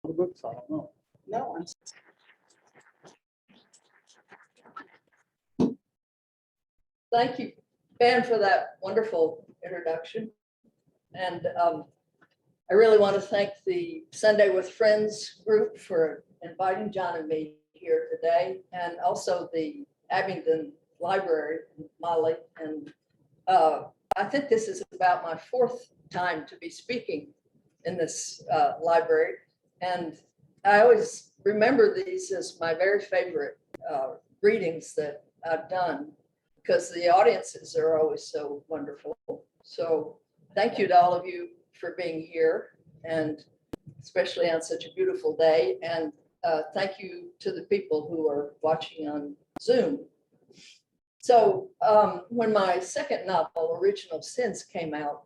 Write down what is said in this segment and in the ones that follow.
the books, I don't know. No, Thank you, Ben, for that wonderful introduction. And I really want to thank the Sunday with Friends group for inviting John and me here today, and also the Abingdon Library, Molly. And I think this is about my fourth time to be speaking in this library. And I always remember these as my very favorite readings that I've done, because the audiences are always so wonderful. So thank you to all of you for being here, and especially on such a beautiful day. And thank you to the people who are watching on Zoom. So when my second novel, Original Sins, came out,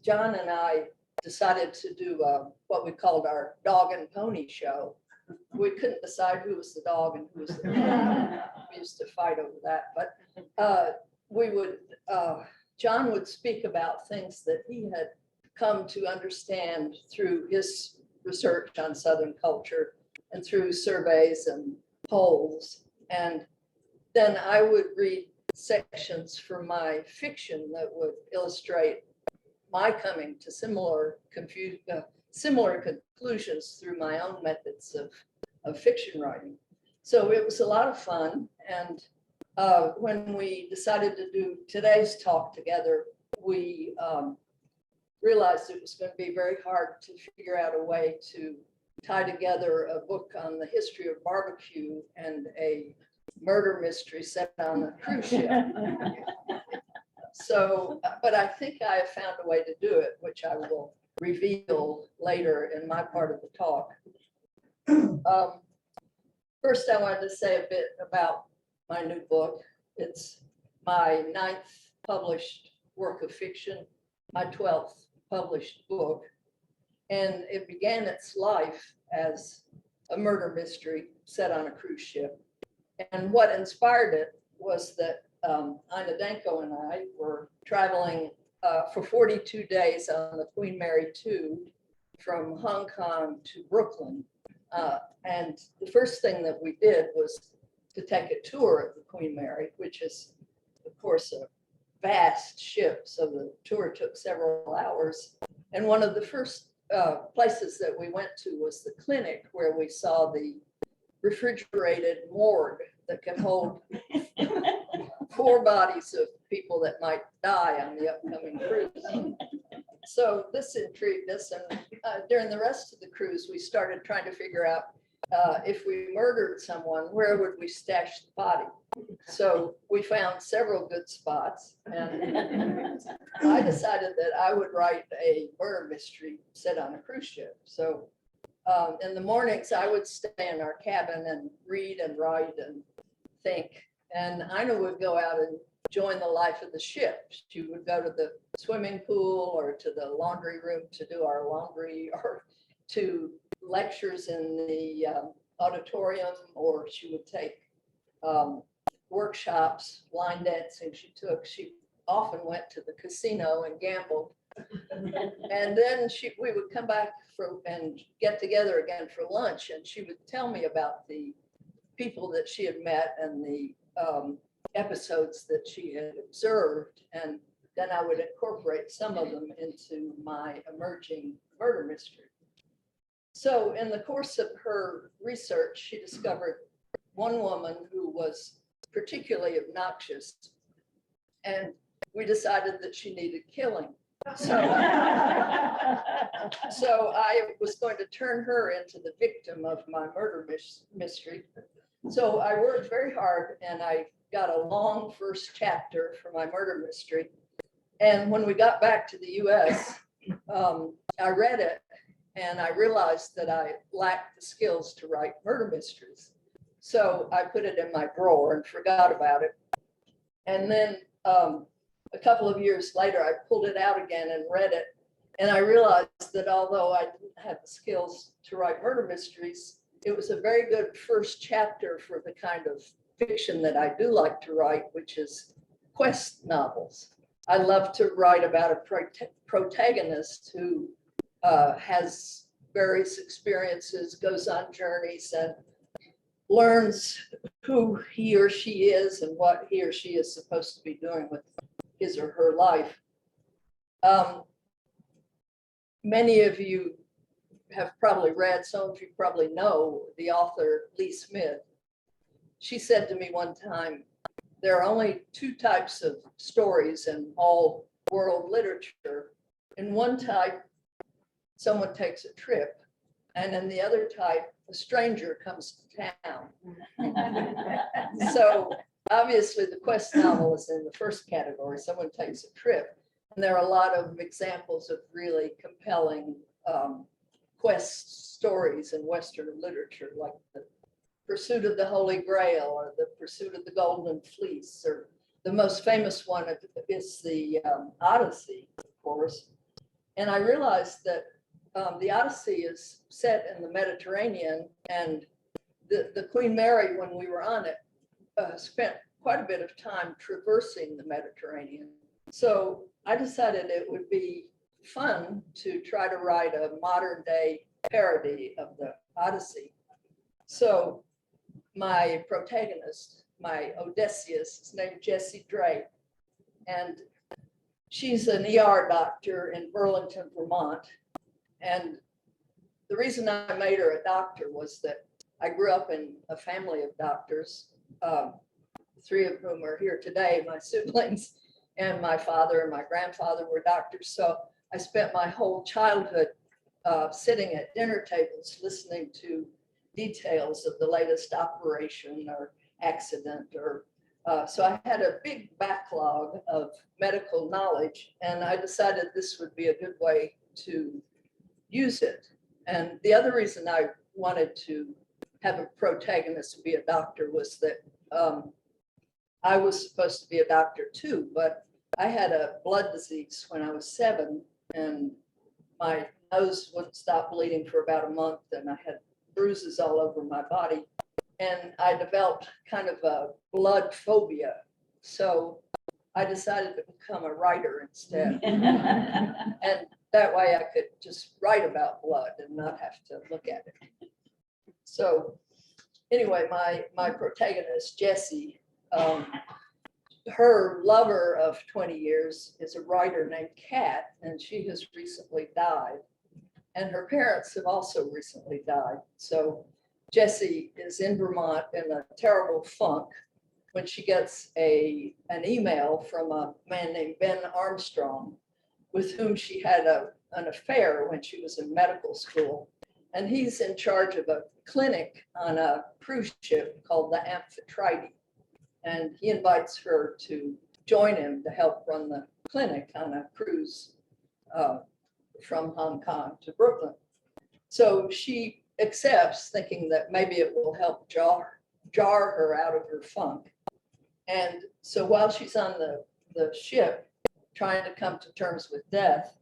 John and I decided to do what we called our dog and pony show. We couldn't decide who was the dog and who was the pony. We used to fight over that, but we would, John would speak about things that he had come to understand through his research on Southern culture and through surveys and polls. And then I would read sections from my fiction that would illustrate my coming to similar conclusions through my own methods of fiction writing. So it was a lot of fun. And when we decided to do today's talk together, we realized it was going to be very hard to figure out a way to tie together a book on the history of barbecue and a murder mystery set on a cruise ship. So, but I think I have found a way to do it, which I will reveal later in my part of the talk. First, I wanted to say a bit about my new book. It's my 9th published work of fiction, my 12th published book, and it began its life as a murder mystery set on a cruise ship. And what inspired it was that Ina Danko and I were traveling for 42 days on the Queen Mary 2 from Hong Kong to Brooklyn. And the first thing that we did was to take a tour of the Queen Mary, which is, of course, a vast ship. So the tour took several hours. And one of the first places that we went to was the clinic, where we saw the refrigerated morgue that can hold 4 bodies of people that might die on the upcoming cruise. So this intrigued us, and during the rest of the cruise, we started trying to figure out if we murdered someone, where would we stash the body? So we found several good spots, and I decided that I would write a murder mystery set on a cruise ship. So in the mornings, I would stay in our cabin and read and write and think. And Ina would go out and join the life of the ship. She would go to the swimming pool or to the laundry room to do our laundry, or to lectures in the auditorium, or she would take workshops, line dancing she took. She often went to the casino and gambled. And then we would come back and get together again for lunch, and she would tell me about the people that she had met and the episodes that she had observed, and then I would incorporate some of them into my emerging murder mystery. So in the course of her research, she discovered one woman who was particularly obnoxious, and we decided that she needed killing. So I was going to turn her into the victim of my murder mystery. So I worked very hard, and I got a long first chapter for my murder mystery. And when we got back to the US, I read it, and I realized that I lacked the skills to write murder mysteries. So I put it in my drawer and forgot about it. And then a couple of years later, I pulled it out again and read it. And I realized that although I didn't have the skills to write murder mysteries, it was a very good first chapter for the kind of fiction that I do like to write, which is quest novels. I love to write about a protagonist who has various experiences, goes on journeys, and learns who he or she is and what he or she is supposed to be doing with his or her life. Many of you have probably read, some of you probably know the author Lee Smith. She said to me one time, there are only two types of stories in all world literature. In one type, someone takes a trip, and in the other type, a stranger comes to town. So obviously the quest novel is in the first category, someone takes a trip. And there are a lot of examples of really compelling quest stories in Western literature, like the Pursuit of the Holy Grail or the Pursuit of the Golden Fleece, or the most famous one is the Odyssey, of course. And I realized that the Odyssey is set in the Mediterranean, and the Queen Mary, when we were on it, spent quite a bit of time traversing the Mediterranean. So I decided it would be fun to try to write a modern day parody of the Odyssey. So my protagonist, my Odysseus, is named Jessie Drake, and she's an ER doctor in Burlington, Vermont. And the reason I made her a doctor was that I grew up in a family of doctors, three of whom are here today, my siblings, and my father and my grandfather were doctors. So I spent my whole childhood sitting at dinner tables listening to details of the latest operation or accident, or so I had a big backlog of medical knowledge, and I decided this would be a good way to use it. And the other reason I wanted to have a protagonist be a doctor was that I was supposed to be a doctor too, but I had a blood disease when I was 7, and my nose wouldn't stop bleeding for about a month, and I had bruises all over my body, and I developed kind of a blood phobia. So I decided to become a writer instead. And that way I could just write about blood and not have to look at it. So anyway, my protagonist, Jessie, her lover of 20 years is a writer named Kat, and she has recently died. And her parents have also recently died. So Jessie is in Vermont in a terrible funk when she gets an email from a man named Ben Armstrong, with whom she had an affair when she was in medical school. And he's in charge of a clinic on a cruise ship called the Amphitrite. And he invites her to join him to help run the clinic on a cruise from Hong Kong to Brooklyn. So she accepts, thinking that maybe it will help jar her out of her funk. And so while she's on the ship trying to come to terms with death,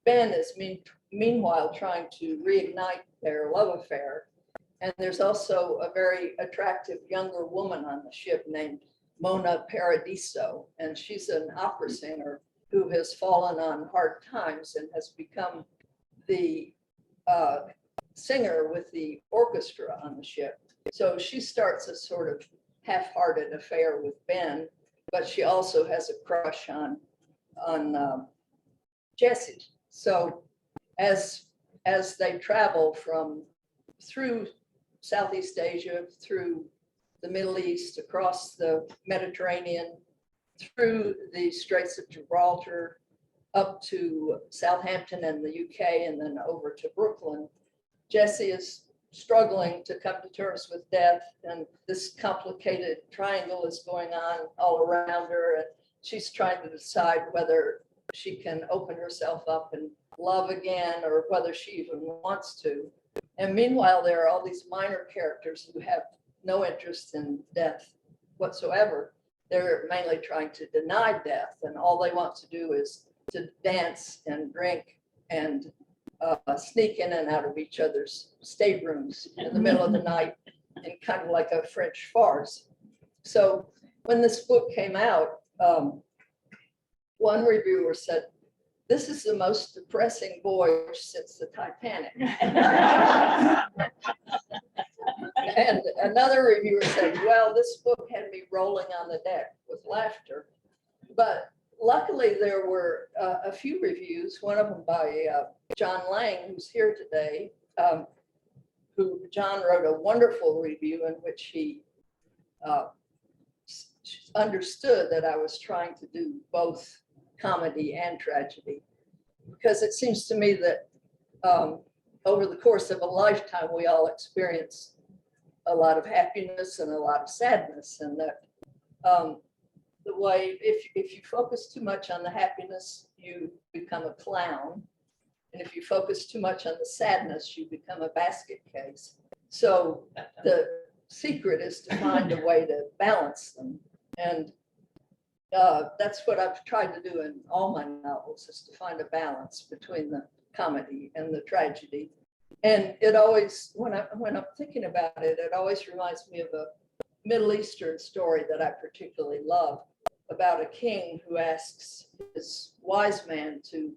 Ben is meanwhile trying to reignite their love affair. And there's also a very attractive younger woman on the ship named Mona Paradiso, and she's an opera singer who has fallen on hard times and has become the singer with the orchestra on the ship. So she starts a sort of half-hearted affair with Ben, but she also has a crush on Jessie. So as they travel through Southeast Asia, through the Middle East, across the Mediterranean, through the Straits of Gibraltar, up to Southampton and the UK, and then over to Brooklyn, Jessie is struggling to come to terms with death, and this complicated triangle is going on all around her, and she's trying to decide whether she can open herself up and love again, or whether she even wants to. And meanwhile, there are all these minor characters who have no interest in death whatsoever. They're mainly trying to deny death, and all they want to do is to dance and drink and sneak in and out of each other's staterooms in the middle of the night, in kind of like a French farce. So when this book came out, one reviewer said, this is the most depressing voyage since the Titanic. And another reviewer said, well, this book had me rolling on the deck with laughter. But luckily, there were a few reviews, one of them by John Lang, who's here today, who John wrote a wonderful review in which he understood that I was trying to do both comedy and tragedy. Because it seems to me that over the course of a lifetime, we all experience a lot of happiness and a lot of sadness, and that the way, if you focus too much on the happiness, you become a clown. And if you focus too much on the sadness, you become a basket case. So the secret is to find a way to balance them. And that's what I've tried to do in all my novels, is to find a balance between the comedy and the tragedy. And it always, when I'm thinking about it, it always reminds me of a Middle Eastern story that I particularly love, about a king who asks his wise man to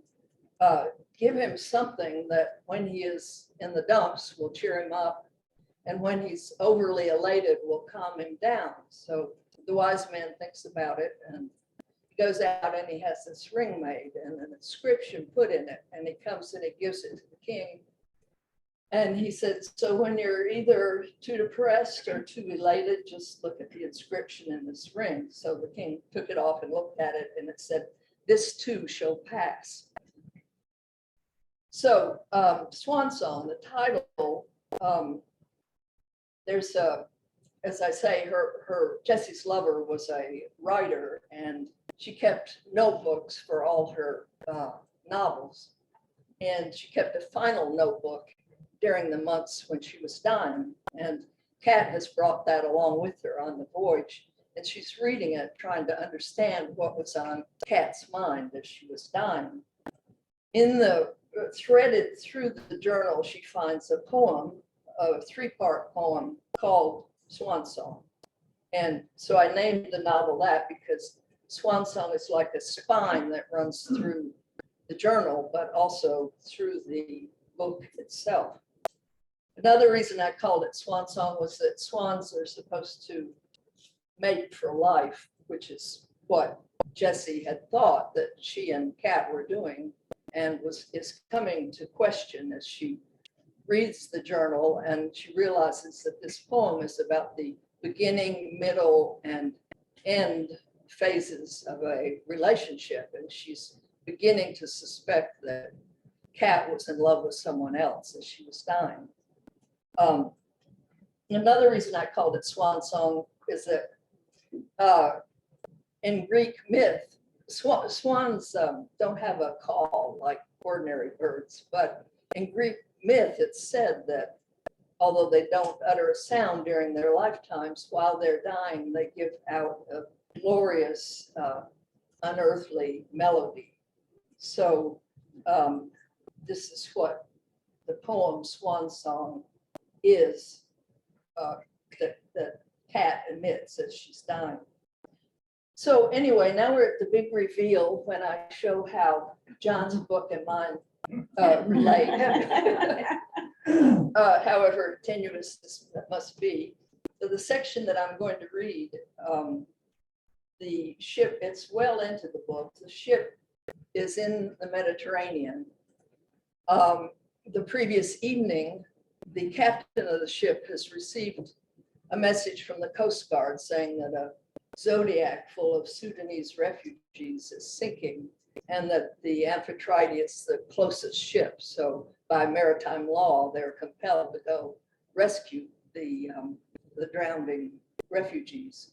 give him something that when he is in the dumps will cheer him up, and when he's overly elated will calm him down. So the wise man thinks about it, and he goes out and he has this ring made and an inscription put in it, and he comes and he gives it to the king. And he said, so when you're either too depressed or too elated, just look at the inscription in this ring. So the king took it off and looked at it, and it said, this too shall pass. So Swan Song, the title, there's a, as I say, Jessie's lover was a writer, and she kept notebooks for all her novels. And she kept a final notebook during the months when she was dying. And Kat has brought that along with her on the voyage. And she's reading it, trying to understand what was on Kat's mind as she was dying. In the threaded through the journal, she finds a poem, a three-part poem called Swan Song. And so I named the novel that because Swan Song is like a spine that runs through the journal, but also through the book itself. Another reason I called it Swan Song was that swans are supposed to mate for life, which is what Jessie had thought that she and Kat were doing, and is coming to question as she reads the journal, and she realizes that this poem is about the beginning, middle, and end phases of a relationship, and she's beginning to suspect that Kat was in love with someone else as she was dying. Another reason I called it Swan Song is that in Greek myth, swans don't have a call like ordinary birds, but in Greek myth, it's said that although they don't utter a sound during their lifetimes, while they're dying, they give out a glorious, unearthly melody. So this is what the poem Swan Song is, that Kat emits as she's dying. So anyway, now we're at the big reveal when I show how John's book and mine relate. However tenuous this must be. So the section that I'm going to read, the ship, it's well into the book. The ship is in the Mediterranean. The previous evening, the captain of the ship has received a message from the Coast Guard saying that a Zodiac full of Sudanese refugees is sinking, and that the Amphitrite is the closest ship. So by maritime law, they're compelled to go rescue the drowning refugees.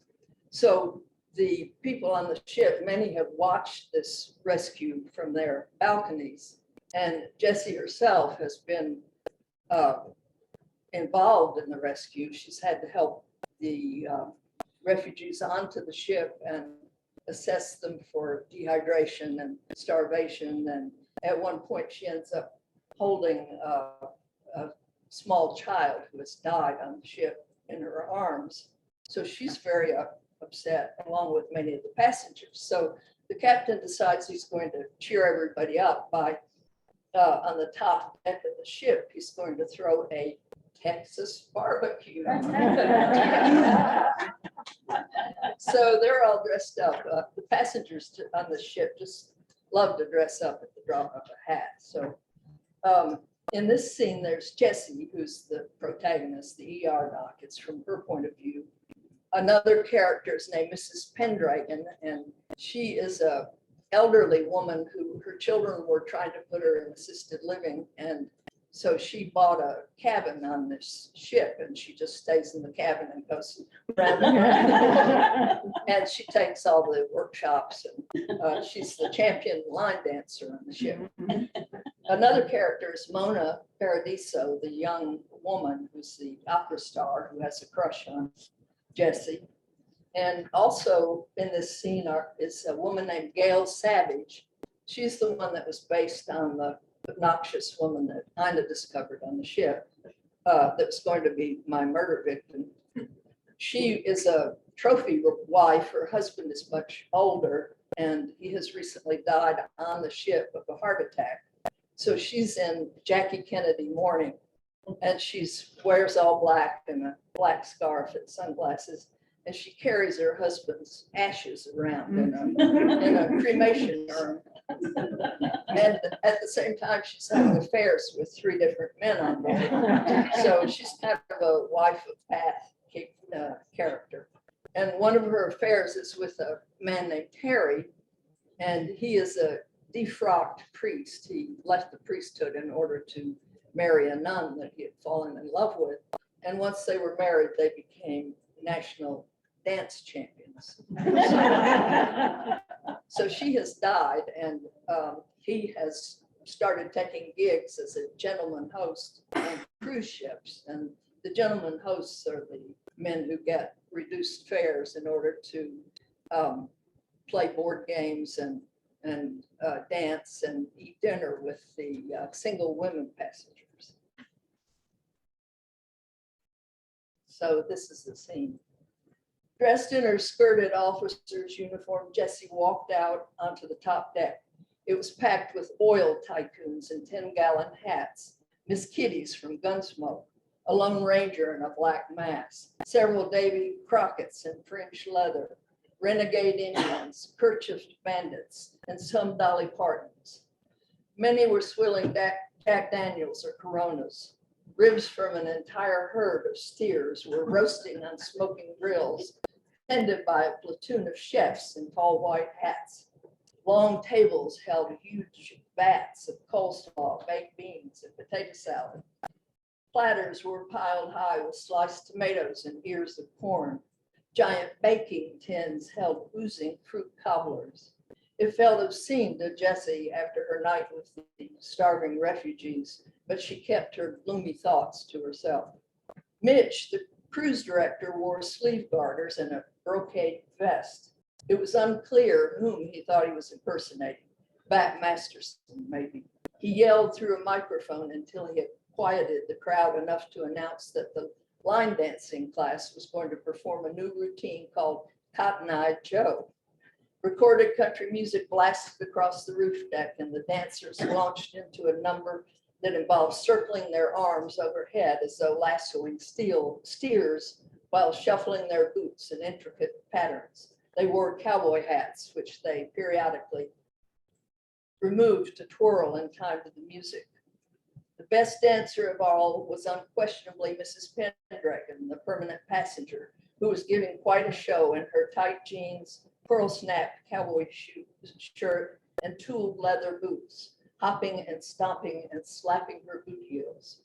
So the people on the ship, many have watched this rescue from their balconies, and Jessie herself has been involved in the rescue. She's had to help the refugees onto the ship and assess them for dehydration and starvation. And at one point, she ends up holding a small child who has died on the ship in her arms. So she's very upset, along with many of the passengers. So the captain decides he's going to cheer everybody up by, on the top deck of the ship, he's going to throw a Texas barbecue. So they're all dressed up. The passengers on the ship just love to dress up at the drop of a hat. So in this scene, there's Jessie, who's the protagonist, the ER doc. It's from her point of view. Another character is named Mrs. Pendragon, and she is a elderly woman who her children were trying to put her in assisted living, and so she bought a cabin on this ship, and she just stays in the cabin and goes around and she takes all the workshops, and she's the champion line dancer on the ship. Another character is Mona Paradiso, the young woman who's the opera star who has a crush on Jessie. And also in this scene is a woman named Gail Savage. She's the one that was based on the obnoxious woman that Ina discovered on the ship that was going to be my murder victim. She is a trophy wife. Her husband is much older, and he has recently died on the ship of a heart attack. So she's in Jackie Kennedy mourning, and she wears all black and a black scarf and sunglasses, and she carries her husband's ashes around in a cremation urn. And at the same time, she's having affairs with 3 different men on board. So she's kind of a wife of path character. And one of her affairs is with a man named Terry, and he is a defrocked priest. He left the priesthood in order to marry a nun that he had fallen in love with. And once they were married, they became national dance champions. So she has died, and he has started taking gigs as a gentleman host on cruise ships. And the gentleman hosts are the men who get reduced fares in order to play board games and dance and eat dinner with the single women passengers. So this is the scene. Dressed in her skirted officer's uniform, Jessie walked out onto the top deck. It was packed with oil tycoons in 10-gallon hats, Miss Kitties from Gunsmoke, a Lone Ranger in a black mask, several Davy Crockett's in fringed leather, renegade Indians, kerchiefed bandits, and some Dolly Partons. Many were swilling Jack Daniels or Coronas. Ribs from an entire herd of steers were roasting on smoking grills, tended by a platoon of chefs in tall white hats. Long tables held huge vats of coleslaw, baked beans, and potato salad. Platters were piled high with sliced tomatoes and ears of corn. Giant baking tins held oozing fruit cobblers. It felt obscene to Jessie after her night with the starving refugees, but she kept her gloomy thoughts to herself. Mitch, the cruise director, wore sleeve garters and a brocade vest. It was unclear whom he thought he was impersonating. Bat Masterson, maybe. He yelled through a microphone until he had quieted the crowd enough to announce that the line dancing class was going to perform a new routine called Cotton-Eyed Joe. Recorded country music blasted across the roof deck, and the dancers launched into a number that involved circling their arms overhead as though lassoing steers while shuffling their boots in intricate patterns. They wore cowboy hats, which they periodically removed to twirl in time to the music. The best dancer of all was unquestionably Mrs. Pendragon, the permanent passenger, who was giving quite a show in her tight jeans, pearl-snapped cowboy shirt, and tooled leather boots, hopping and stomping and slapping her boot heels.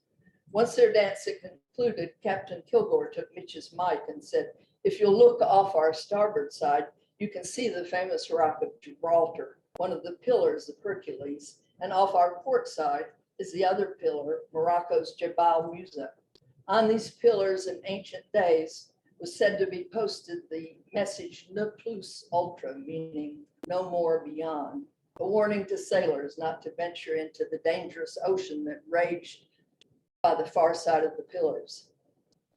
Once their dance had concluded, Captain Kilgore took Mitch's mic and said, "If you'll look off our starboard side, you can see the famous Rock of Gibraltar, one of the pillars of Hercules, and off our port side is the other pillar, Morocco's Jebel Musa. On these pillars in ancient days was said to be posted the message Ne plus ultra, meaning no more beyond, a warning to sailors not to venture into the dangerous ocean that raged by the far side of the pillars.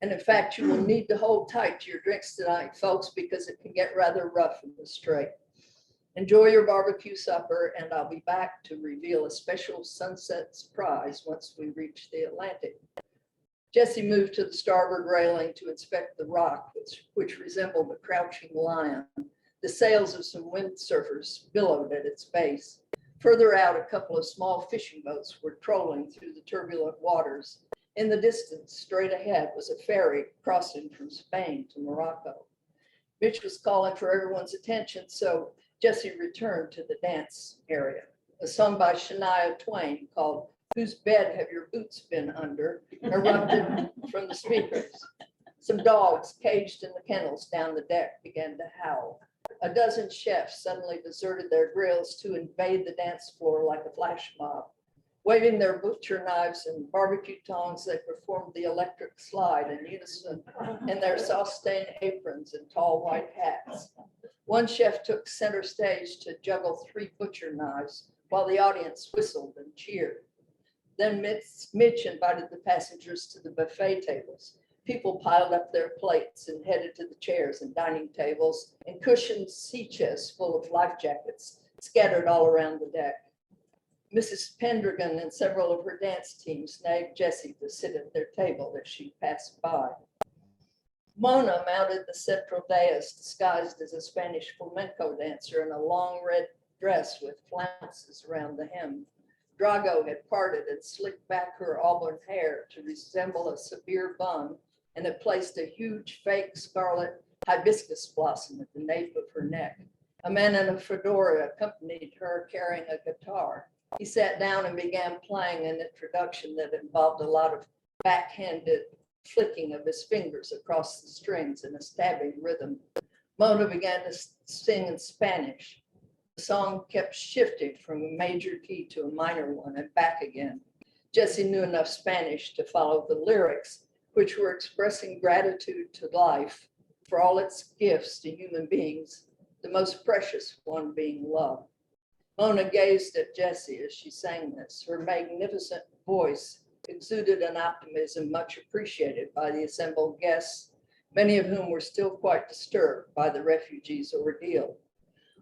And in fact, you will need to hold tight to your drinks tonight, folks, because it can get rather rough in the strait." Enjoy your barbecue supper, and I'll be back to reveal a special sunset surprise once we reach the Atlantic. Jesse moved to the starboard railing to inspect the rock, which resembled a crouching lion. The sails of some windsurfers billowed at its base. Further out, a couple of small fishing boats were trolling through the turbulent waters. In the distance, straight ahead, was a ferry crossing from Spain to Morocco. Mitch was calling for everyone's attention, so Jesse returned to the dance area. A song by Shania Twain called "Whose Bed Have Your Boots Been Under" erupted from the speakers. Some dogs caged in the kennels down the deck began to howl. A dozen chefs suddenly deserted their grills to invade the dance floor like a flash mob. Waving their butcher knives and barbecue tongs, they performed the electric slide in unison in their sauce-stained aprons and tall white hats. One chef took center stage to juggle 3 butcher knives while the audience whistled and cheered. Then Mitch invited the passengers to the buffet tables. People piled up their plates and headed to the chairs and dining tables, and cushioned sea chests full of life jackets scattered all around the deck. Mrs. Pendragon and several of her dance team snagged Jessie to sit at their table as she passed by. Mona mounted the central dais disguised as a Spanish flamenco dancer in a long red dress with flounces around the hem. Drago had parted and slicked back her auburn hair to resemble a severe bun and had placed a huge fake scarlet hibiscus blossom at the nape of her neck. A man in a fedora accompanied her carrying a guitar. He sat down and began playing an introduction that involved a lot of backhanded flicking of his fingers across the strings in a stabbing rhythm. Mona began to sing in Spanish. The song kept shifting from a major key to a minor one and back again. Jessie knew enough Spanish to follow the lyrics, which were expressing gratitude to life for all its gifts to human beings, the most precious one being love. Mona gazed at Jessie as she sang this. Her magnificent voice exuded an optimism much appreciated by the assembled guests, many of whom were still quite disturbed by the refugees' ordeal.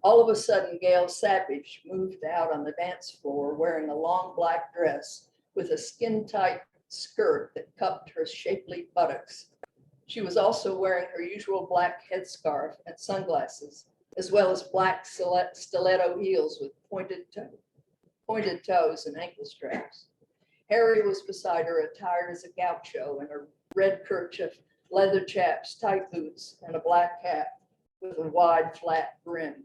All of a sudden, Gail Savage moved out on the dance floor wearing a long black dress with a skin-tight skirt that cupped her shapely buttocks. She was also wearing her usual black headscarf and sunglasses, as well as black stiletto heels with pointed toes and ankle straps. Harry was beside her, attired as a gaucho in a red kerchief, leather chaps, tight boots, and a black hat with a wide, flat brim.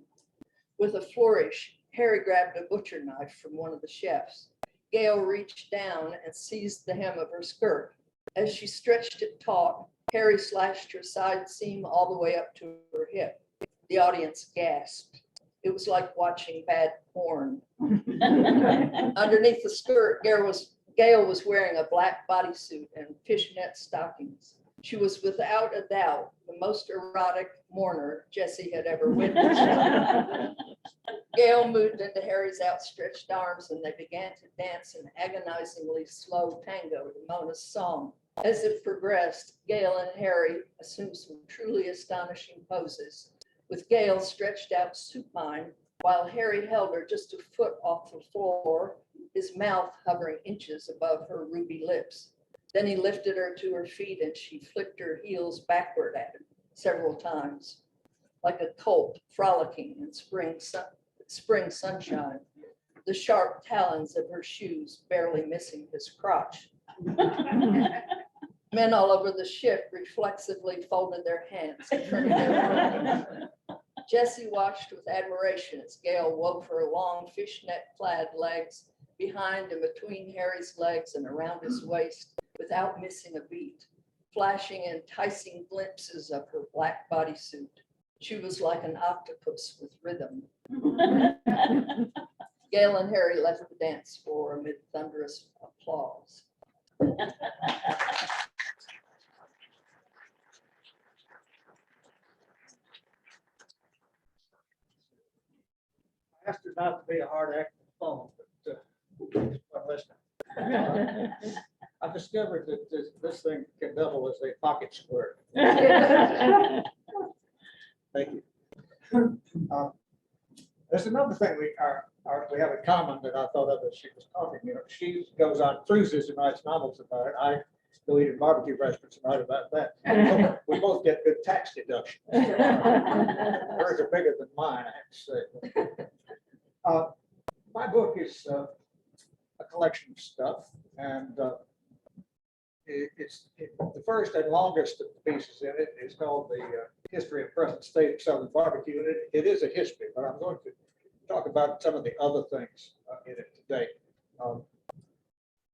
With a flourish, Harry grabbed a butcher knife from one of the chefs. Gail reached down and seized the hem of her skirt. As she stretched it taut, Harry slashed her side seam all the way up to her hip. The audience gasped. It was like watching bad porn. Underneath the skirt, Gail was wearing a black bodysuit and fishnet stockings. She was without a doubt the most erotic mourner Jessie had ever witnessed. Gail moved into Harry's outstretched arms and they began to dance an agonizingly slow tango to Mona's song. As it progressed, Gail and Harry assumed some truly astonishing poses, with Gail stretched out supine while Harry held her just a foot off the floor, his mouth hovering inches above her ruby lips. Then he lifted her to her feet and she flicked her heels backward at him several times, like a colt frolicking in spring sunshine, the sharp talons of her shoes barely missing his crotch. Men all over the ship reflexively folded their hands in front of their Jessie watched with admiration as Gail wove her long fishnet-clad legs behind and between Harry's legs and around his waist without missing a beat, flashing enticing glimpses of her black bodysuit. She was like an octopus with rhythm. Gail and Harry left the dance floor amid thunderous applause. I asked her not to be a hard act on the phone, but listening. I've discovered that this thing can double as a pocket square. Thank you. There's another thing we have in common that I thought of as she was talking. You know, she goes on cruises and writes novels about it. I go eat in barbecue restaurants and write about that. We both get good tax deductions. Hers are bigger than mine, I have to say. My book is a collection of stuff, and the first and longest of the pieces in it is called the History and Present State of Southern Barbecue. And it is a history, but I'm going to talk about some of the other things in it today.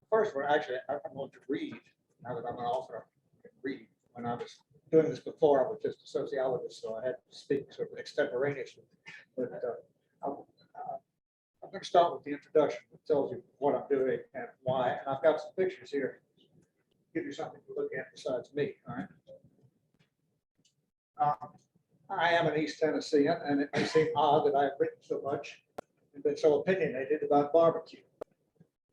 First one, actually, I'm going to read, now that I'm an author, I can read. When I was doing this before, I was just a sociologist, so I had to speak sort of extemporaneously. But I'm going to start with the introduction that tells you what I'm doing and why. And I've got some pictures here, give you something to look at besides me. All right. I am an East Tennessean, and it may seem odd that I have written so much and been so opinionated about barbecue.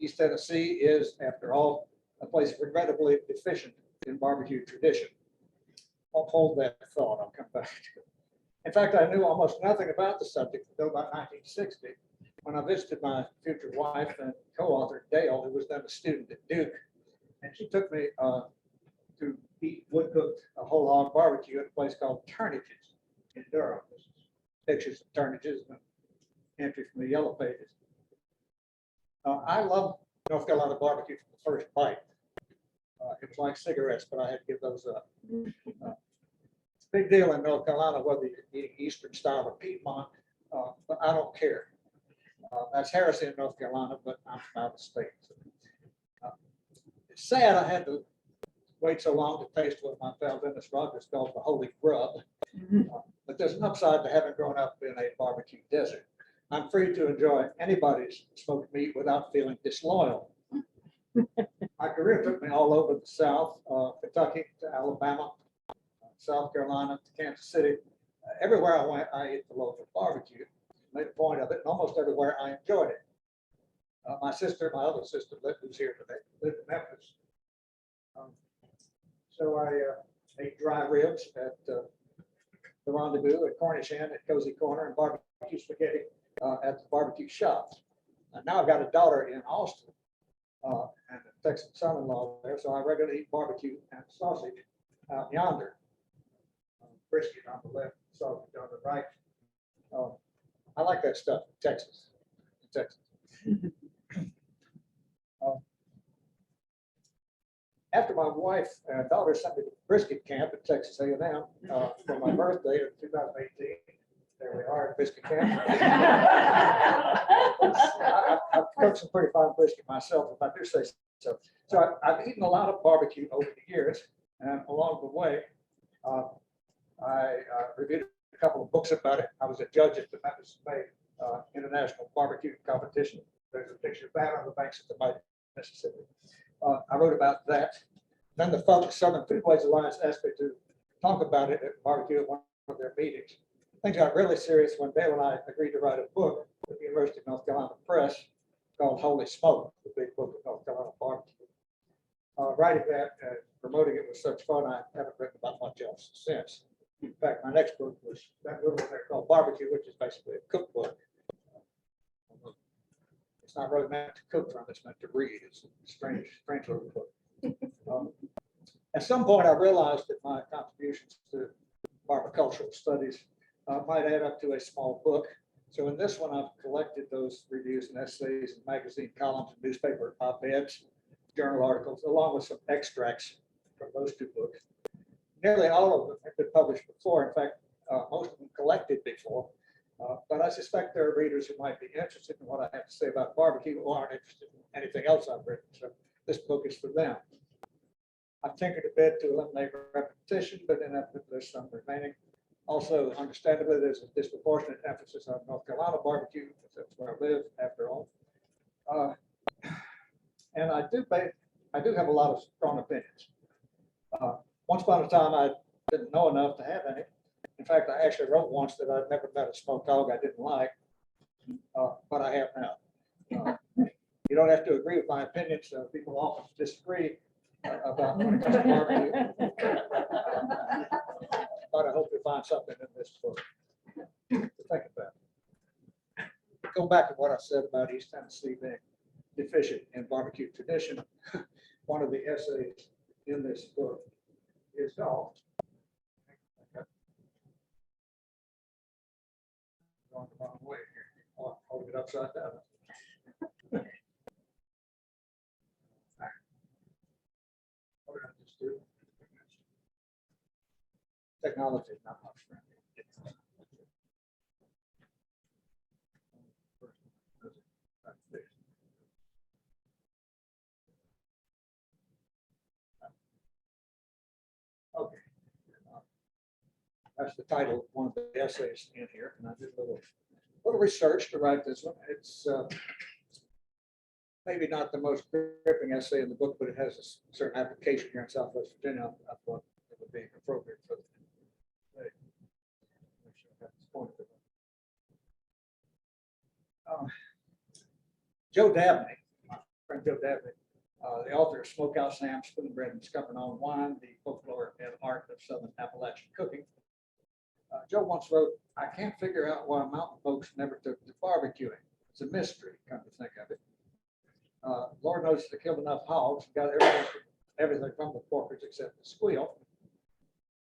East Tennessee is, after all, a place regrettably deficient in barbecue tradition. I'll hold that thought. I'll come back to it. In fact, I knew almost nothing about the subject until about 1960, when I visited my future wife and co-author Dale, who was then a student at Duke, and she took me to eat wood-cooked a whole hog barbecue at a place called Turnages in Durham. Pictures of Turnages and entry from the Yellow Pages. I love North Carolina barbecue from the first bite. It was like cigarettes, but I had to give those up. Big deal in North Carolina whether you're eating Eastern style or Piedmont, but I don't care. That's heresy in North Carolina, but I'm from out of state. So, it's sad I had to wait so long to taste what my pal Dennis Rogers calls the holy grub. But there's an upside to having grown up in a barbecue desert. I'm free to enjoy anybody's smoked meat without feeling disloyal. My career took me all over the South, Kentucky to Alabama, South Carolina to Kansas City. Everywhere I went, I ate the local barbecue, made a point of it, and almost everywhere I enjoyed it. My other sister, who's here today, lived in Memphis. So I ate dry ribs at the Rendezvous, at Cornish Inn, at Cozy Corner, and barbecue spaghetti at the barbecue shop. And now I've got a daughter in Austin and a Texan son-in-law there, so I regularly eat barbecue and sausage out yonder. Brisket on the left, sausage on the right. I like that stuff in Texas. After my wife and daughter sent me to brisket camp at Texas A&M for my birthday in 2018, there we are at brisket camp. I've cooked some pretty fine brisket myself, if I do say so. So I've eaten a lot of barbecue over the years, and along the way, I reviewed a couple of books about it. I was a judge at the Memphis Bay International Barbecue Competition. There's a picture of that on the banks of the Mighty Mississippi. I wrote about that. Then the Southern Foodways Alliance asked me to talk about it at barbecue at one of their meetings. Things got really serious when Dale and I agreed to write a book at the University of North Carolina Press called Holy Smoke, the big book of North Carolina barbecue. Writing that and promoting it was such fun, I haven't written about much else since. In fact, my next book was that little one there called Barbecue, which is basically a cookbook. It's not really meant to cook from, it's meant to read. It's a strange little book. At some point, I realized that my contributions to barbaricultural studies might add up to a small book. So in this one, I've collected those reviews and essays and magazine columns and newspaper op-eds, journal articles, along with some extracts from those two books. Nearly all of them have been published before. In fact, most of them collected before. But I suspect there are readers who might be interested in what I have to say about barbecue or aren't interested in anything else I've written. So this book is for them. I've tinkered a bit to eliminate repetition, but inevitably there's some remaining. Also, understandably, there's a disproportionate emphasis on North Carolina barbecue, because that's where I live, after all. And I do have a lot of strong opinions. Once upon a time, I didn't know enough to have any. In fact, I actually wrote once that I'd never met a smoked hog I didn't like, but I have now. You don't have to agree with my opinions. People often disagree about when it comes to barbecue. But I hope you find something in this book to think about. back to what I said about East Tennessee being deficient in barbecue tradition, one of the essays in this book is called going the wrong way here. I'll hold it upside down. What did I just do? Technology is not my friend. Okay. That's the title of one of the essays in here, and I did a little research to write this one. It's maybe not the most gripping essay in the book, but it has a certain application here in Southwest Virginia. I thought it would be appropriate for the day. Make sure I got this pointed. Joe Dabney, my friend Joe Dabney, the author of Smokehouse Ham, Spoon Bread, and Scupping on Wine, the folklore and art of Southern Appalachian cooking. Joe once wrote, "I can't figure out why mountain folks never took to barbecuing. It's a mystery, come to think of it. Lord knows they killed enough hogs, got everything from the porkers except the squeal.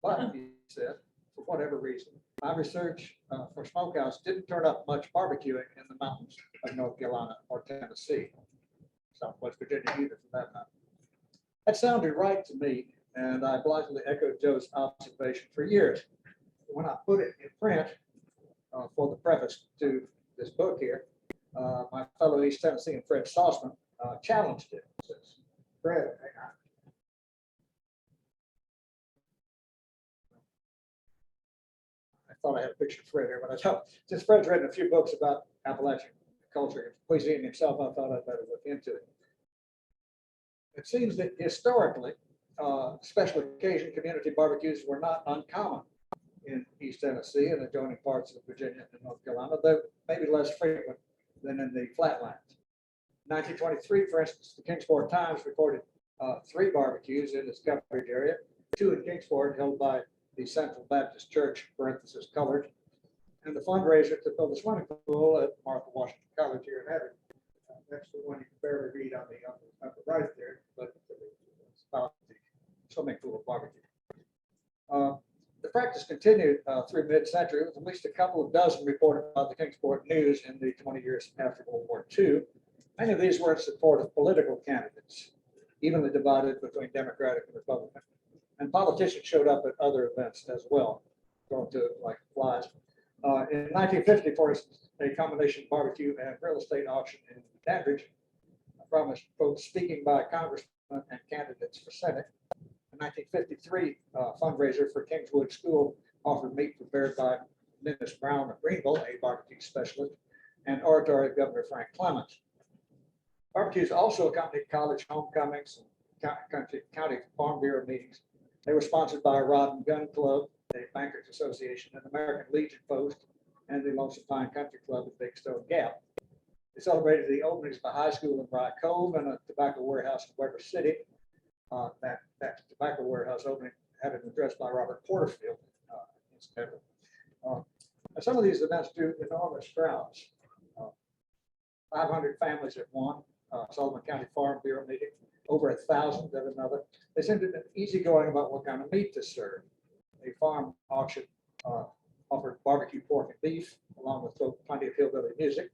But," he said, "for whatever reason, my research for smokehouse didn't turn up much barbecuing in the mountains of North Carolina or Tennessee, Southwest Virginia either for that matter." That sounded right to me, and I blithely echoed Joe's observation for years. When I put it in print for the preface to this book here, my fellow East Tennessean Fred Stossman challenged it. Says, "Fred, hang on. I thought I had a picture of Fred here, but I thought since Fred's written a few books about Appalachian culture and cuisine himself, I thought I'd better look into it. It seems that historically, special occasion community barbecues were not uncommon in East Tennessee and adjoining parts of Virginia and North Carolina, though maybe less frequent than in the flatlands. In 1923, for instance, the Kingsport Times reported 3 barbecues in its coverage area, 2 in Kingsport held by the Central Baptist Church, parenthesis colored, and the fundraiser to build a swimming pool at Martha Washington College here in Everett. That's the one you can barely read on the right there, but it's about the swimming pool barbecue. The practice continued through mid-century, with at least a couple of dozen reported by the Kingsport News in the 20 years after World War II. Many of these were in support of political candidates, evenly divided between Democratic and Republican. And politicians showed up at other events as well, going to it like flies. In 1950, for instance, a combination barbecue and real estate auction in Dandridge promised both speaking by congressmen and candidates for Senate. In 1953, fundraiser for Kingswood School offered meat prepared by Dennis Brown of Greenville, a barbecue specialist, and oratory of Governor Frank Clements. Barbecues also accompanied college homecomings and county farm bureau meetings. They were sponsored by Rod and Gun Club, the Bankers Association, and American Legion Post, and the Lonesome Pine Country Club at Big Stone Gap. They celebrated the openings of a high school in Rye Cove and a tobacco warehouse in Weber City. That tobacco warehouse opening had an address by Robert Porterfield, incidentally. Some of these events drew enormous crowds. 500 families at one, Sullivan County Farm Bureau meeting, over 1,000 at another. They seemed easygoing about what kind of meat to serve. A farm auction offered barbecue pork and beef, along with plenty of hillbilly music.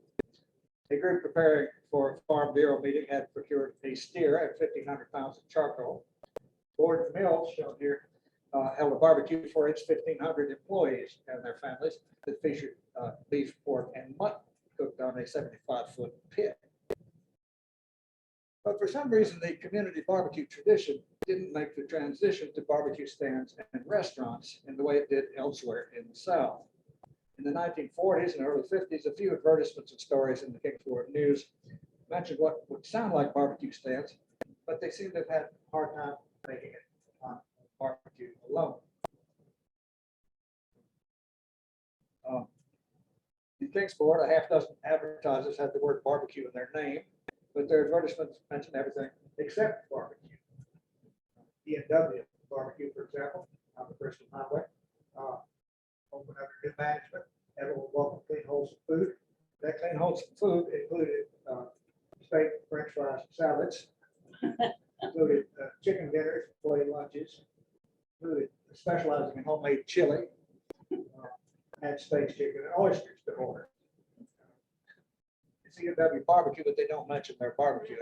A group preparing for a Farm Bureau meeting had procured a steer and 1,500 pounds of charcoal. Gordon Mills, shown here, held a barbecue for its 1,500 employees and their families that featured beef, pork, and mutton cooked on a 75-foot pit. But for some reason, the community barbecue tradition didn't make the transition to barbecue stands and restaurants in the way it did elsewhere in the South. In the 1940s and early 50s, a few advertisements and stories in the Kingsport News mentioned what would sound like barbecue stands, but they seem to have had a hard time making it on barbecue alone. In Kingsport, a half dozen advertisers had the word barbecue in their name, but their advertisements mentioned everything except barbecue. E&W barbecue, for example, on the Bristol Highway, open under new management, everyone welcome clean, wholesome food. That clean, wholesome food included steak, french fries, salads, included chicken dinners, filet lunches, included specializing in homemade chili, had steaks, chicken, and oysters to order. It's CW barbecue, but they don't mention their barbecue.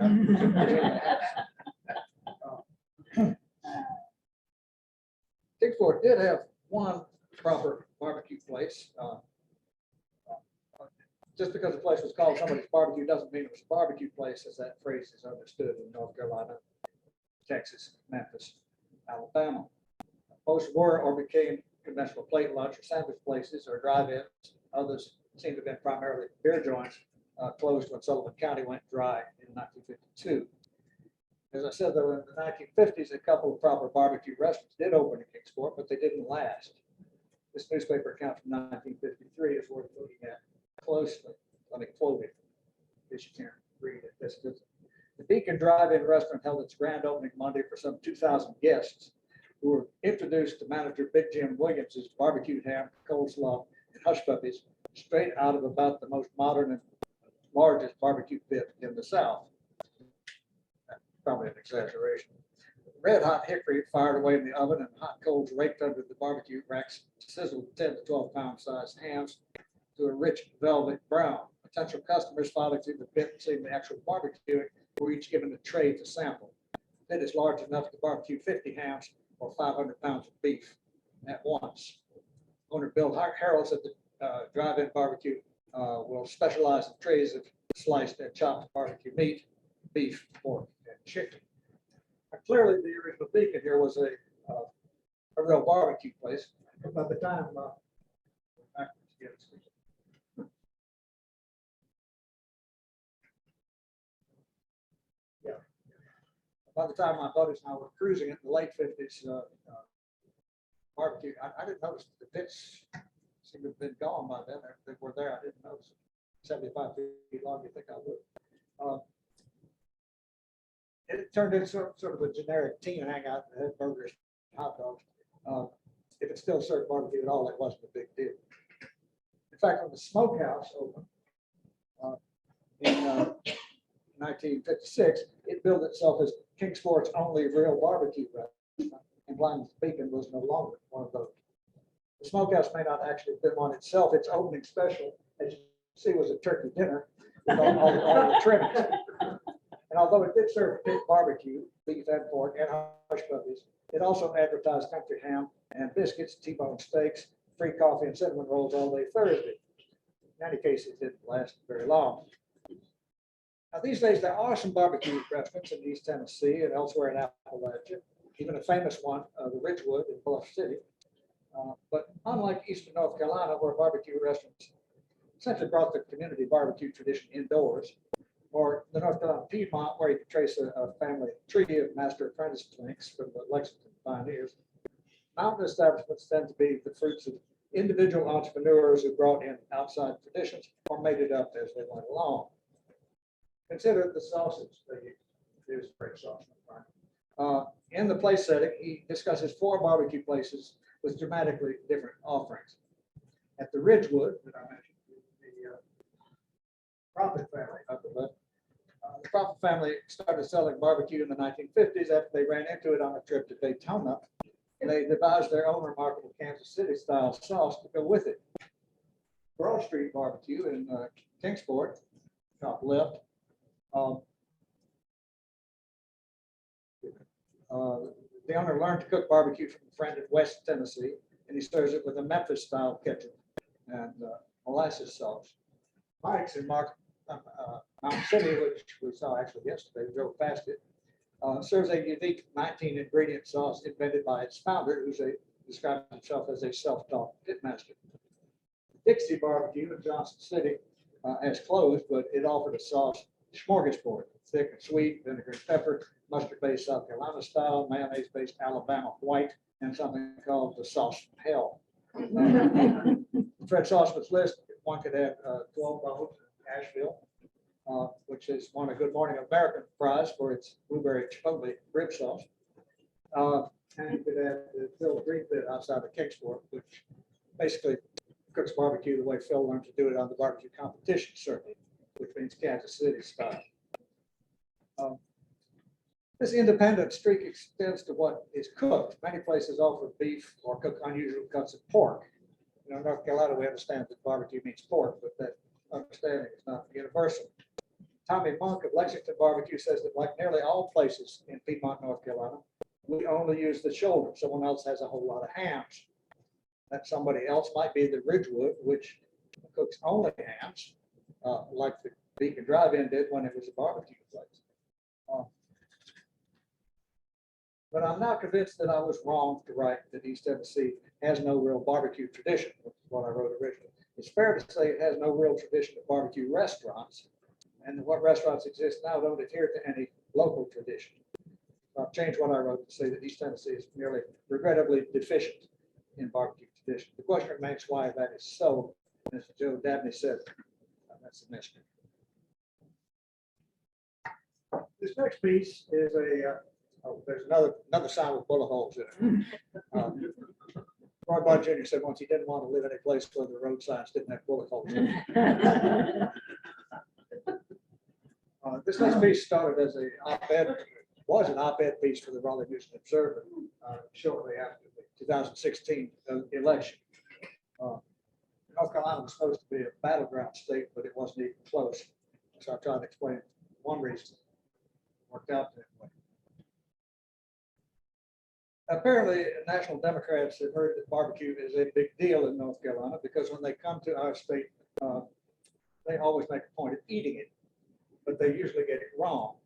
Kingsport did have one proper barbecue place. Just because the place was called somebody's barbecue doesn't mean it was a barbecue place, as that phrase is understood in North Carolina, Texas, Memphis, Alabama. Most were or became conventional plate lunch or sandwich places or drive-ins. Others seem to have been primarily beer joints, closed when Sullivan County went dry in 1952. As I said, though, in the 1950s, a couple of proper barbecue restaurants did open in Kingsport, but they didn't last. This newspaper account from 1953 is worth looking at closely. Let me quote it, because you can't read it. This is the Beacon Drive-In Restaurant held its grand opening Monday for some 2,000 guests who were introduced to manager Big Jim Williams's barbecued ham, coleslaw, and hush puppies straight out of about the most modern and largest barbecue pit in the South. That's probably an exaggeration. Red hot hickory fired away in the oven and hot coals raked under the barbecue racks sizzled 10 to 12 pound sized hams to a rich velvet brown. Potential customers filing through the pit and seeing the actual barbecue were each given a tray to sample. The pit is large enough to barbecue 50 hams or 500 pounds of beef at once. Owner Bill Harold said the drive-in barbecue will specialize in trays of sliced and chopped barbecue meat, beef, pork, and chicken. Now, clearly, the original Beacon here was a real barbecue place. By the time by the time my buddies and I were cruising in the late 50s, barbecue, I didn't notice the pits seemed to have been gone by then. They were there. I didn't notice. 75 feet long, you think I would. It turned into sort of a generic teen hangout that had burgers, hot dogs. If it still served barbecue at all, it wasn't a big deal. In fact, when the smokehouse opened in 1956, it billed itself as Kingsport's only real barbecue restaurant, implying that Beacon was no longer one of those. The smokehouse may not actually have been one itself. Its opening special, as you see, was a turkey dinner with all the trimmings. And although it did serve pig barbecue, beef and pork, and hush puppies, it also advertised country ham and biscuits, T-bone steaks, free coffee, and cinnamon rolls all day Thursday. In any case, it didn't last very long. Now, these days, there are some barbecue restaurants in East Tennessee and elsewhere in Appalachia, even a famous one, the Ridgewood in Bluff City. But unlike Eastern North Carolina, where barbecue restaurants essentially brought the community barbecue tradition indoors, or the North Carolina Piedmont, where you can trace a family tree of master-apprentice links from the Lexington pioneers, mountain establishments tend to be the fruits of individual entrepreneurs who brought in outside traditions or made it up as they went along. Consider the sausage they use. There's great sauce. In the place setting, he discusses 4 barbecue places with dramatically different offerings. At the Ridgewood that I mentioned, the Prophet family up the left, the Prophet family started selling barbecue in the 1950s after they ran into it on a trip to Daytona. They devised their own remarkable Kansas City style sauce to go with it. Broad Street Barbecue in Kingsport, top left. The owner learned to cook barbecue from a friend in West Tennessee, and he serves it with a Memphis style ketchup and molasses sauce. Mike's in Mountain City, which we saw actually yesterday, we drove past it, serves a unique 19 ingredient sauce invented by its founder, who describes himself as a self-taught pitmaster. Dixie Barbecue in Johnson City has closed, but it offered a sauce smorgasbord, thick and sweet, vinegar and pepper, mustard-based South Carolina style, mayonnaise-based Alabama white, and something called the sauce from hell. Fred Sauceman's list, one could add 12 bones in Asheville, which has won a Good Morning American prize for its blueberry chipotle rib sauce. And you could add the Phil Green Pit outside of Kingsport, which basically cooks barbecue the way Phil learned to do it on the barbecue competition circuit, which means Kansas City style. This independent streak extends to what is cooked. Many places offer beef or cook unusual cuts of pork. In North Carolina, we understand that barbecue means pork, but that understanding is not universal. Tommy Monk of Lexington Barbecue says that like nearly all places in Piedmont, North Carolina, we only use the shoulder. Someone else has a whole lot of hams. That somebody else might be the Ridgewood, which cooks only hams, like the Beacon Drive-In did when it was a barbecue place. But I'm now convinced that I was wrong to write that East Tennessee has no real barbecue tradition, which is what I wrote originally. It's fair to say it has no real tradition of barbecue restaurants, and what restaurants exist now don't adhere to any local tradition. I've changed what I wrote to say that East Tennessee is merely regrettably deficient in barbecue tradition. The question remains why that is so. As Joe Dabney said, that's a mystery. This next piece is there's another sign with bullet holes in it. Roy Bud Jr. said once he didn't want to live in a place where the road signs didn't have bullet holes in it. This next piece started as was an op-ed piece for the Raleigh News and Observer shortly after the 2016 election. North Carolina was supposed to be a battleground state, but it wasn't even close. So I tried to explain one reason it worked out that way. Apparently, National Democrats have heard that barbecue is a big deal in North Carolina because when they come to our state, they always make a point of eating it, but they usually get it wrong.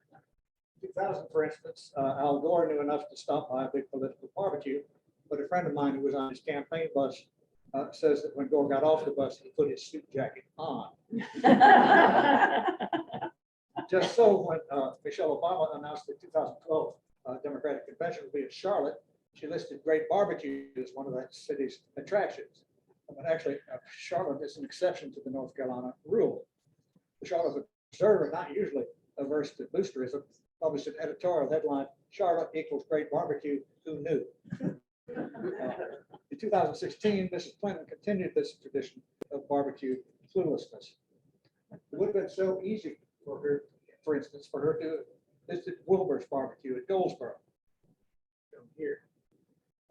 In 2000, for instance, Al Gore knew enough to stop by a big political barbecue, but a friend of mine who was on his campaign bus says that when Gore got off the bus, he put his suit jacket on. Just so when Michelle Obama announced the 2012 Democratic Convention would be in Charlotte, she listed Great Barbecue as one of that city's attractions. But actually, Charlotte is an exception to the North Carolina rule. The Charlotte Observer, not usually averse to boosterism, published an editorial headline, "Charlotte equals Great Barbecue, who knew?" In 2016, Mrs. Clinton continued this tradition of barbecue cluelessness. It would have been so easy for her, for instance, for her to visit Wilbur's Barbecue at Goldsboro. Down here.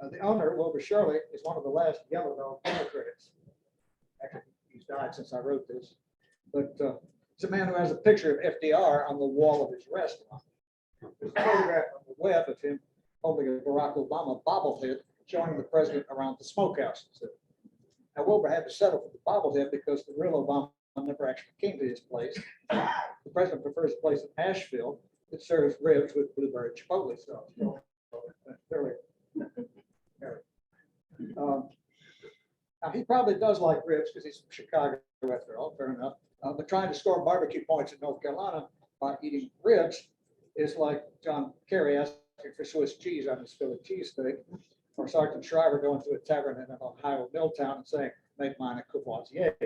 The owner, Wilbur Shirley, is one of the last Yellow Dog Democrats. Actually, he's died since I wrote this. But it's a man who has a picture of FDR on the wall of his restaurant. There's a photograph on the web of him holding a Barack Obama bobblehead showing the president around the smokehouse. Now, Wilbur had to settle for the bobblehead because the real Obama never actually came to his place. The president prefers a place in Asheville that serves ribs with blueberry chipotle sauce. Now, he probably does like ribs because he's from Chicago, after all, fair enough. But trying to score barbecue points in North Carolina by eating ribs is like John Kerry asking for Swiss cheese on his Philly cheesesteak, or Sergeant Shriver going to a tavern in an Ohio mill town and saying, "Make mine a Courvoisier."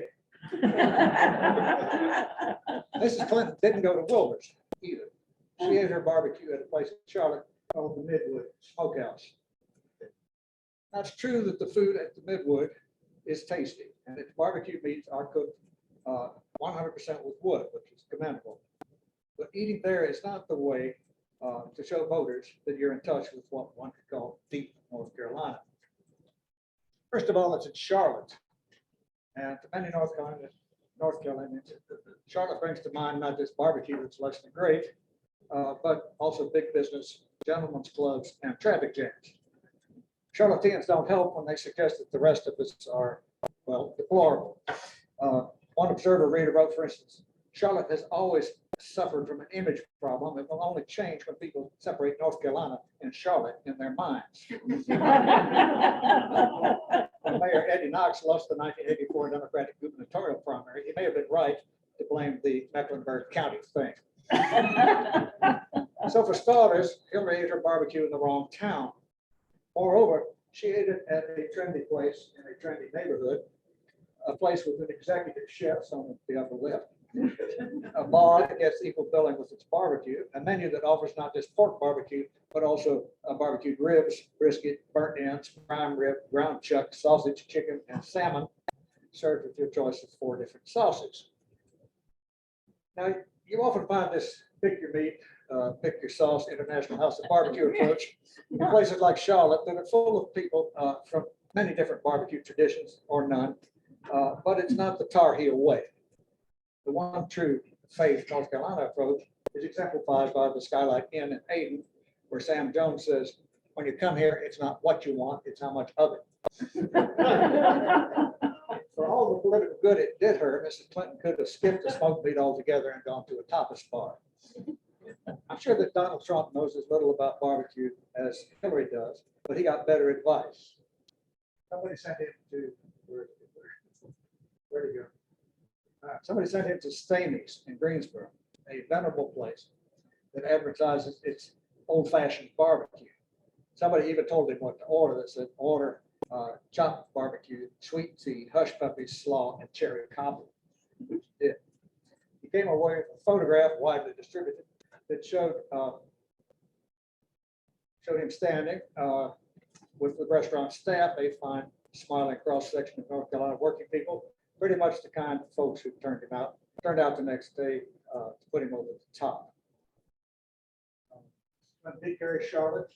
Mrs. Clinton didn't go to Wilbur's either. She ate her barbecue at a place in Charlotte called the Midwood Smokehouse. Now, it's true that the food at the Midwood is tasty, and its barbecue meats are cooked 100% with wood, which is commendable. But eating there is not the way to show voters that you're in touch with what one could call deep North Carolina. First of all, it's in Charlotte. And to many North Carolinians, Charlotte brings to mind not just barbecue that's less than great, but also big business, gentlemen's clubs, and traffic jams. Charlotteans don't help when they suggest that the rest of us are, well, deplorable. One Observer reader wrote, for instance, "Charlotte has always suffered from an image problem. It will only change when people separate North Carolina and Charlotte in their minds." When Mayor Eddie Knox lost the 1984 Democratic gubernatorial primary, he may have been right to blame the Mecklenburg County thing. So for starters, Hillary ate her barbecue in the wrong town. Moreover, she ate it at a trendy place in a trendy neighborhood, a place with an executive chef on the upper left, a bar that gets equal billing with its barbecue, a menu that offers not just pork barbecue, but also barbecued ribs, brisket, burnt ends, prime rib, ground chuck, sausage, chicken, and salmon, served with your choice of 4 different sauces. Now, you often find this pick your meat, pick your sauce, International House of Barbecue approach in places like Charlotte that are full of people from many different barbecue traditions or none, but it's not the Tar Heel way. The one true faith North Carolina approach is exemplified by the Skylight Inn in Ayden, where Sam Jones says, when you come here, it's not what you want, it's how much of it. For all the political good it did her, Mrs. Clinton could have skipped the smoked meat altogether and gone to a tapas bar. I'm sure that Donald Trump knows as little about barbecue as Hillary does, but he got better advice. Somebody sent him to, where'd he go? Somebody sent him to Stamey's in Greensboro, a venerable place that advertises its old-fashioned barbecue. Somebody even told him what to order. That said, order chopped barbecue, sweet tea, hush puppies, slaw, and cherry cobbler, which he did. He came away with a photograph widely distributed that showed him standing with the restaurant staff, a fine, smiling cross-section of North Carolina working people, pretty much the kind of folks who turned out the next day to put him over the top. Big Harry Charlotte,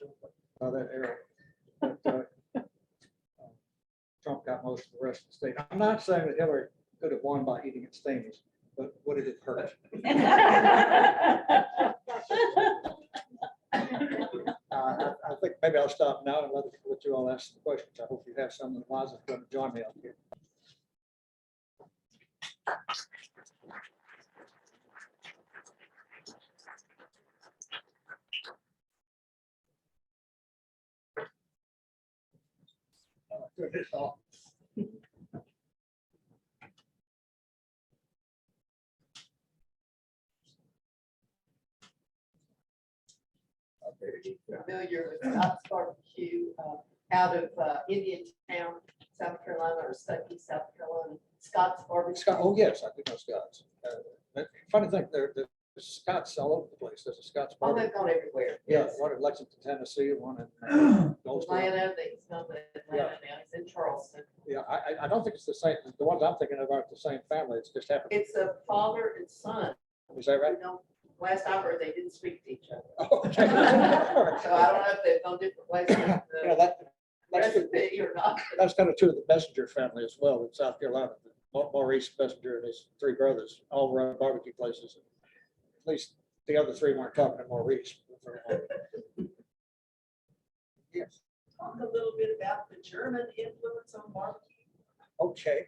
that era. But, Trump got most of the rest of the state. I'm not saying that Hillary could have won by eating at Stamey's, but would it have hurt? I think maybe I'll stop now and let you all ask the questions. I hope you have someone wise that's going to join me up here. Turn this off. Familiar with Scott's barbecue out of Indiantown, South Carolina, or Stuckey, South Carolina. Scott's barbecue. Scott, oh yes, I do know Scott's. Funny thing, there's Scott's all over the place. There's a Scott's Oh, barbecue. they've gone everywhere. Yeah, Yes. one in Lexington, Tennessee, and one in Goldsboro. Atlanta, he's gone to Atlanta now. He's in Charleston. Yeah, I don't think it's the same. The ones I'm thinking of aren't the same family. It's just happened. It's a father and son. Is that right? You know, last I heard, they didn't speak to each other. Okay. All right. So I don't know if they've gone different ways with Yeah, the that's recipe or not. that's kind of true of the Messenger family as well in South Carolina. Maurice Messenger and his 3 brothers all run barbecue places. At least the other 3 weren't talking to Maurice. Yes. Talk a little bit about the German influence on barbecue. Okay.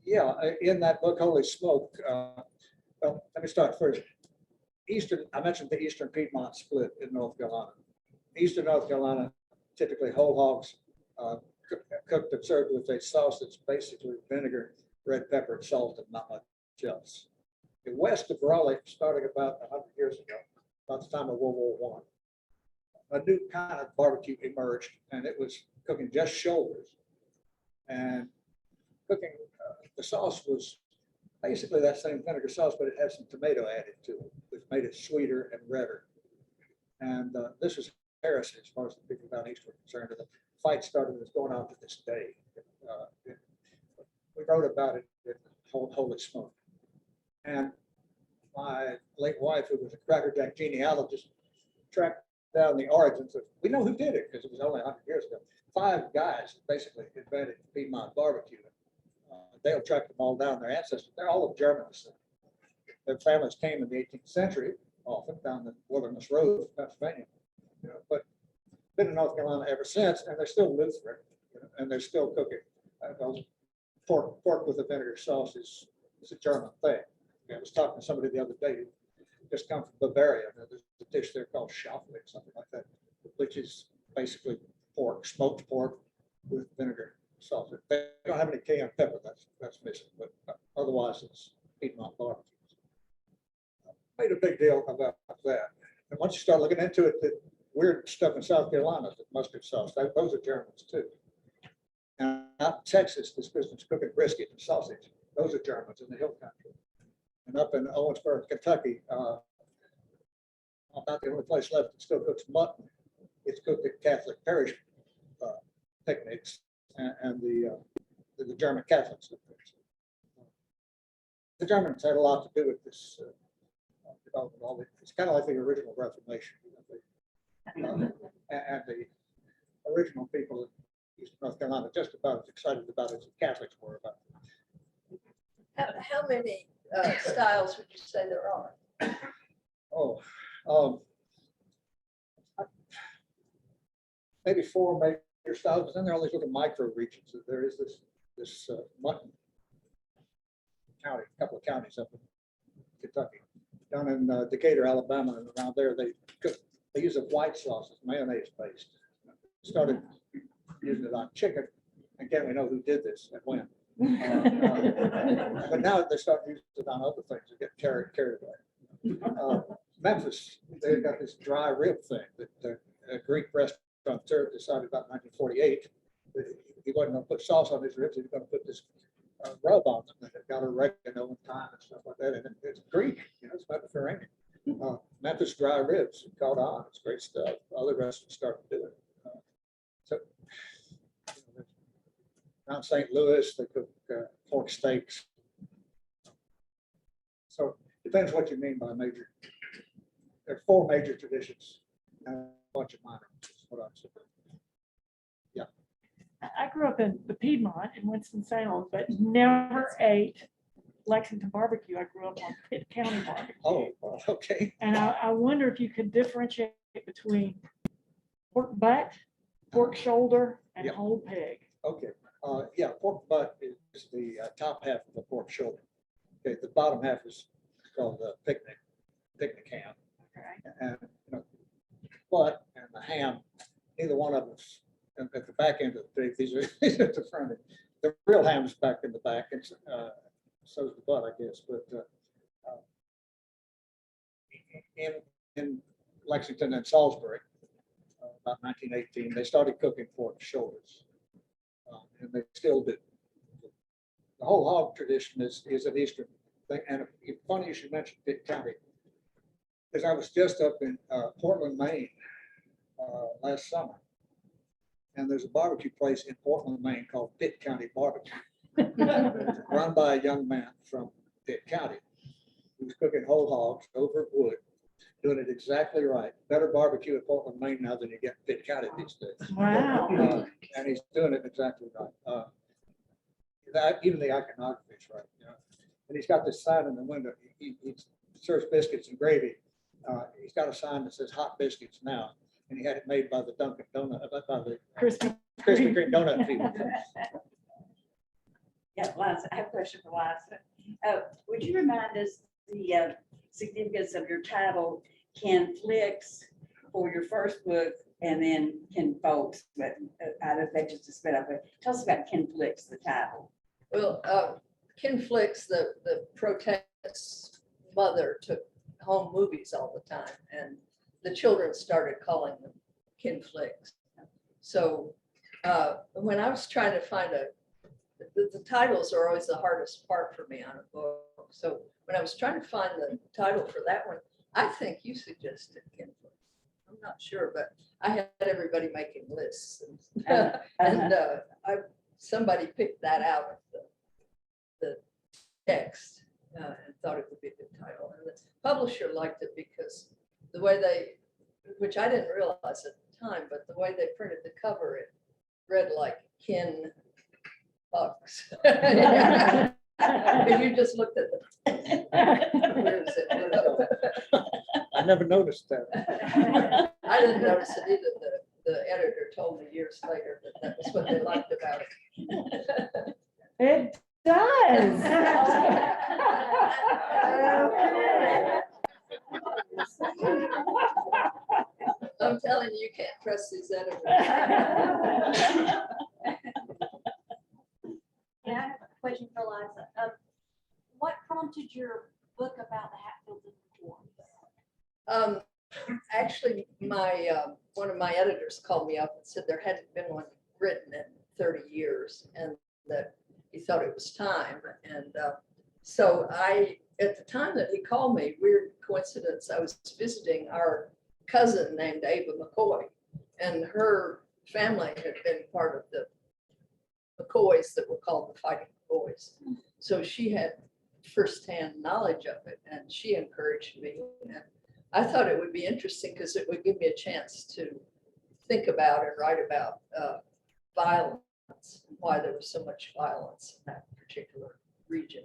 Yeah, in that book, Holy Smoke, well, let me start first. I mentioned the Eastern Piedmont split in North Carolina. Eastern North Carolina, typically whole hogs, cooked and served with a sauce that's basically vinegar, red pepper, and salt, and not much else. The west of Raleigh, starting about 100 years ago, about the time of World War I, a new kind of barbecue emerged, and it was cooking just shoulders. And cooking, the sauce was basically that same vinegar sauce, but it had some tomato added to it, which made it sweeter and redder. And this was heresy as far as the people down east were concerned. And the fight started, it's going on to this day. We wrote about it in Holy Smoke. And my late wife, who was a crackerjack genealogist, tracked down the origins of, we know who did it because it was only 100 years ago. 5 guys basically invented Piedmont barbecue. Dale tracked them all down, their ancestors. They're all of Germans. Their families came in the 18th century, often down the Wilderness Road, Pennsylvania. But been in North Carolina ever since, and they're still Lutheran, and they're still cooking. Pork with a vinegar sauce is a German thing. I was talking to somebody the other day who just come from Bavaria. There's a dish there called Schauflik, something like that, which is basically pork, smoked pork with vinegar sauce. They don't have any cayenne pepper, that's missing, but otherwise it's Piedmont barbecue. Made a big deal about that. And once you start looking into it, the weird stuff in South Carolina, the mustard sauce, those are Germans too. And out in Texas, this business cooking brisket and sausage, those are Germans in the hill country. And up in Owensboro, Kentucky, about the only place left that still cooks mutton. It's cooked at Catholic parish picnics and the German Catholics. the Germans had a lot to do with this development. It's kind of like the original Reformation. And the original people in East North Carolina just about as excited about it as the Catholics were about it. How many styles would you say there are? Oh, maybe 4 major styles, but then there are all these little micro regions. There is this mutton county, a couple of counties up in Kentucky, down in Decatur, Alabama, and around there they use a white sauce, it's mayonnaise based. Started using it on chicken. Again, we know who did this and when. But now they're starting to use it on other things. They get carried away. Memphis, they've got this dry rib thing that a Greek restaurateur decided about 1948 that he wasn't going to put sauce on his ribs. He was going to put this rub on them. And it got oregano and thyme and stuff like that. And it's Greek, it's Mediterranean. Memphis dry ribs caught on. It's great stuff. Other restaurants started to do it. Around St. Louis, they cook pork steaks. So depends what you mean by major. There are 4 major traditions and a bunch of minor. Is what I'm saying. Yeah. I grew up in the Piedmont in Winston-Salem, but never ate Lexington barbecue. I grew up on Pitt County barbecue. Oh, okay. And I wonder if you could differentiate between pork butt, pork shoulder, and Yeah. whole pig. Okay. Yeah, pork butt is the top half of a pork shoulder. Okay, the bottom half is called the picnic ham. Okay. And butt and the ham, either one of them at the back end of the pig. These are at the front end. The real ham is back in the back, and so is the butt, I guess. But in Lexington and Salisbury, about 1918, they started cooking pork shoulders, and they still do. The whole hog tradition is an Eastern thing, and it's funny you should mention Pitt County, because I was just up in Portland, Maine last summer, and there's a barbecue place in Portland, Maine called Pitt County Barbecue, run by a young man from Pitt County who's cooking whole hogs over wood, doing it exactly right. Better barbecue in Portland, Maine now than you get in Pitt County these days. Wow. And he's doing it exactly right. Even the iconography is right. And he's got this sign in the window. He serves biscuits and gravy. He's got a sign that says hot biscuits now, and he had it made by the Dunkin' Donut, by the Krispy Krispy Kreme donut people. Yeah, Liza, I have a question for Liza. Would you remind us the significance of your title, Ken Flicks, for your first book, and then Ken Folks, but I don't know if that just a spit up, but tell us about Ken Flicks, the title. Well, Ken Flicks, the protest's mother, took home movies all the time, and the children started calling them Ken Flicks. So when I was trying to find the titles are always the hardest part for me on a book. So when I was trying to find the title for that one, I think you suggested Ken Flicks. I'm not sure, but I had everybody making lists, and somebody picked that out of the text and thought it would be a good title. And the publisher liked it because the way which I didn't realize at the time, but the way they printed the cover, it read like Ken Bucks. If you just looked at where is it? I never noticed that. I didn't notice it either. The editor told me years later that was what they liked about it. It does. I'm telling you, you can't trust these editors. Yeah, I have a question for Liza. What prompted your book about the Hatfields and McCoys? Actually, one of my editors called me up and said there hadn't been one written in 30 years and that he thought it was time. And so at the time that he called me, weird coincidence, I was visiting our cousin named Ava McCoy, and her family had been part of the McCoys that were called the Fighting McCoys. So she had firsthand knowledge of it, and she encouraged me. And I thought it would be interesting because it would give me a chance to think about and write about violence, and why there was so much violence in that particular region.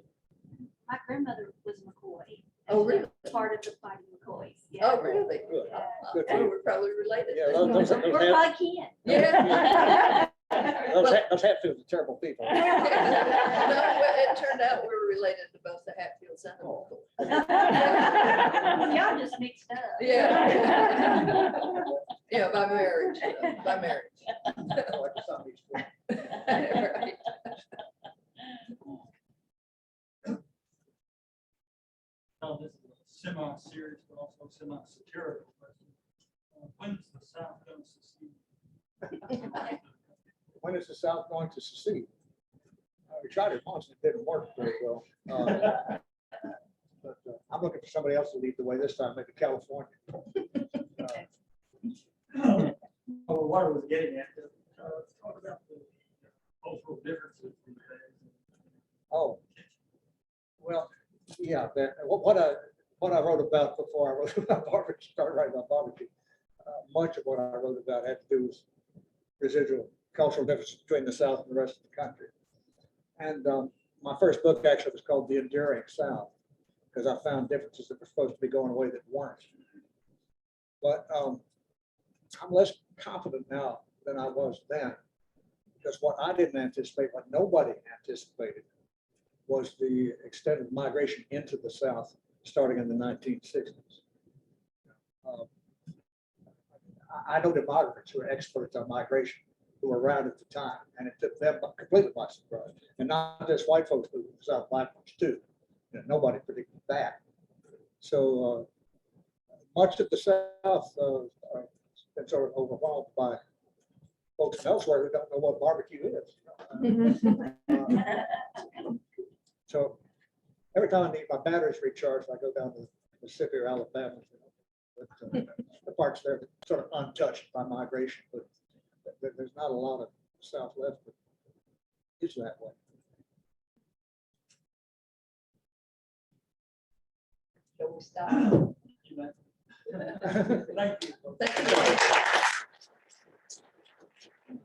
My grandmother was McCoy. Oh, really? Part of the fighting McCoys. Oh, really? Good. Yeah. Good. Oh, we're probably related. Yeah, then. those We're probably kin. Yeah. Those Hatfields are terrible people. No, it turned out we were related to both the Hatfields and the McCoys. Y'all just mixed up. Yeah. Yeah, by marriage, by marriage. Like the Sunday school. Right. Now, this is a semi-serious, but also semi-satirical question. When's the South going to secede? When is the South going to secede? We tried it once, and it didn't work very well. But I'm looking for somebody else to lead the way this time, maybe California. Oh, what I was getting at, let's talk about the cultural differences these days. Oh, well, yeah, what I wrote about before I wrote about barbecue, started writing about barbecue, much of what I wrote about had to do with residual cultural differences between the South and the rest of the country. And my first book actually was called The Enduring South, because I found differences that were supposed to be going away that weren't. But I'm less confident now than I was then, because what I didn't anticipate, what nobody anticipated, was the extent of migration into the South starting in the 1960s. I know demographers who are experts on migration who were around at the time, and it took them completely by surprise. And not just white folks, but South black folks too. You know, nobody predicted that. So much of the South been sort of overwhelmed by folks elsewhere who don't know what barbecue is. So every time I need my batteries recharged, I go down to Mississippi or Alabama. But, the parts there that sort of untouched by migration, but there's not a lot of South left, but it's that way. Shall we stop? You know, Thank you. Thank you.